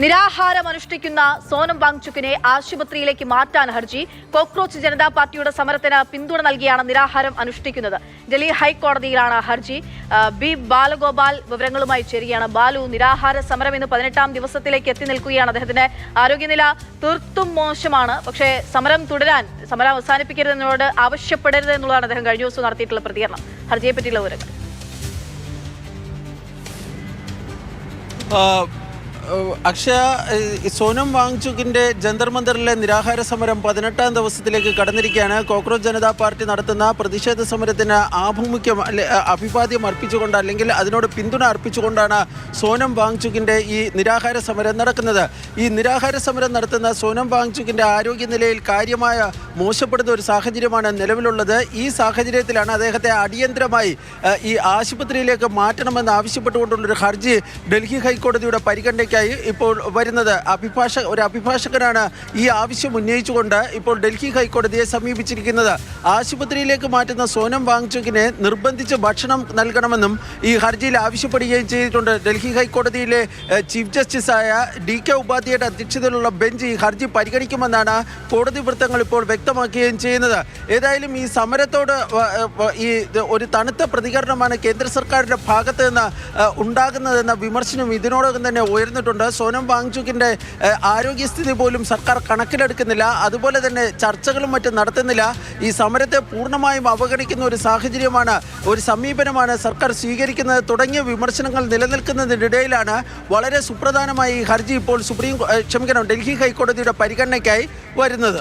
നിരാഹാരം അനുഷ്ഠിക്കുന്ന സോനം വാങ്ചുക്കിനെ ആശുപത്രിയിലേക്ക് മാറ്റാൻ ഹർജി. കോക്രോച്ച് ജനതാ പാർട്ടിയുടെ സമരത്തിന് പിന്തുണ നൽകിയാണ് നിരാഹാരം അനുഷ്ഠിക്കുന്നത്. ഡൽഹി ഹൈക്കോടതിയിലാണ് ഹർജി. ബി ബാലഗോപാൽ വിവരങ്ങളുമായി ചേരുകയാണ്. ബാലു, നിരാഹാര സമരം ഇന്ന് 18ാം ദിവസത്തിലേക്ക് എത്തി നിൽക്കുകയാണ്. അദ്ദേഹത്തിന്റെ ആരോഗ്യനില തീർത്തും മോശമാണ്. പക്ഷേ സമരം തുടരാൻ, സമരം അവസാനിപ്പിക്കരുതെന്നോട് ആവശ്യപ്പെടരുത് എന്നുള്ളതാണ് അദ്ദേഹം കഴിഞ്ഞ ദിവസം നടത്തിയിട്ടുള്ള പ്രതികരണം. ഹർജിയെ പറ്റിയുള്ള വിവരങ്ങൾ. അക്ഷയ, സോനം വാങ്ചുക്കിന്റെ ജന്തർ മന്ദറിലെ നിരാഹാര സമരം 18ാം ദിവസത്തിലേക്ക് കടന്നിരിക്കുകയാണ്. കോക്രോച്ച് ജനതാ പാർട്ടി നടത്തുന്ന പ്രതിഷേധ സമരത്തിന് അഭിവാദ്യം അർപ്പിച്ചുകൊണ്ട്, അല്ലെങ്കിൽ അതിനോട് പിന്തുണ അർപ്പിച്ചുകൊണ്ടാണ് സോനം വാങ്ചുക്കിന്റെ ഈ നിരാഹാര സമരം നടക്കുന്നത്. ഈ നിരാഹാര സമരം നടത്തുന്ന സോനം വാങ്ചുക്കിന്റെ ആരോഗ്യനിലയിൽ കാര്യമായ മോശപ്പെടുന്ന ഒരു സാഹചര്യമാണ് നിലവിലുള്ളത്. ഈ സാഹചര്യത്തിലാണ് അദ്ദേഹത്തെ അടിയന്തരമായി ഈ ആശുപത്രിയിലേക്ക് മാറ്റണമെന്ന് ആവശ്യപ്പെട്ടുകൊണ്ടുള്ളൊരു ഹർജി ഡൽഹി ഹൈക്കോടതിയുടെ പരിഗണനയ്ക്ക് ഇപ്പോൾ വരുന്നത്. ഒരു അഭിഭാഷകനാണ് ഈ ആവശ്യം ഉന്നയിച്ചുകൊണ്ട് ഇപ്പോൾ ഡൽഹി ഹൈക്കോടതിയെ സമീപിച്ചിരിക്കുന്നത്. ആശുപത്രിയിലേക്ക് മാറ്റുന്ന സോനം വാങ്ചുക്കിനെ നിർബന്ധിച്ച് ഭക്ഷണം നൽകണമെന്നും ഈ ഹർജിയിൽ ആവശ്യപ്പെടുകയും ചെയ്തിട്ടുണ്ട്. ഡൽഹി ഹൈക്കോടതിയിലെ ചീഫ് ജസ്റ്റിസായ DK ഉപാധ്യായുടെ അധ്യക്ഷതയിലുള്ള ബെഞ്ച് ഈ ഹർജി പരിഗണിക്കുമെന്നാണ് കോടതി വൃത്തങ്ങൾ ഇപ്പോൾ വ്യക്തമാക്കുകയും ചെയ്യുന്നത്. ഏതായാലും ഈ സമരത്തോട് ഈ ഒരു തണുത്ത പ്രതികരണമാണ് കേന്ദ്ര സർക്കാരിൻ്റെ ഭാഗത്ത് നിന്ന് ഉണ്ടാകുന്നതെന്ന വിമർശനം ഇതിനോടകം തന്നെ ഉയർന്നിട്ടുണ്ട്. സോനം വാങ്ചുക്കിന്റെ ആരോഗ്യസ്ഥിതി പോലും സർക്കാർ കണക്കിലെടുക്കുന്നില്ല. അതുപോലെ തന്നെ ചർച്ചകളും മറ്റും നടത്തുന്നില്ല. ഈ സമരത്തെ പൂർണ്ണമായും അവഗണിക്കുന്ന ഒരു സാഹചര്യമാണ്, ഒരു സമീപനമാണ് സർക്കാർ സ്വീകരിക്കുന്നത് തുടങ്ങിയ വിമർശനങ്ങൾ നിലനിൽക്കുന്നതിനിടയിലാണ് വളരെ സുപ്രധാനമായി ഈ ഹർജി ഇപ്പോൾ ഡൽഹി ഹൈക്കോടതിയുടെ പരിഗണനയ്ക്കായി വരുന്നത്.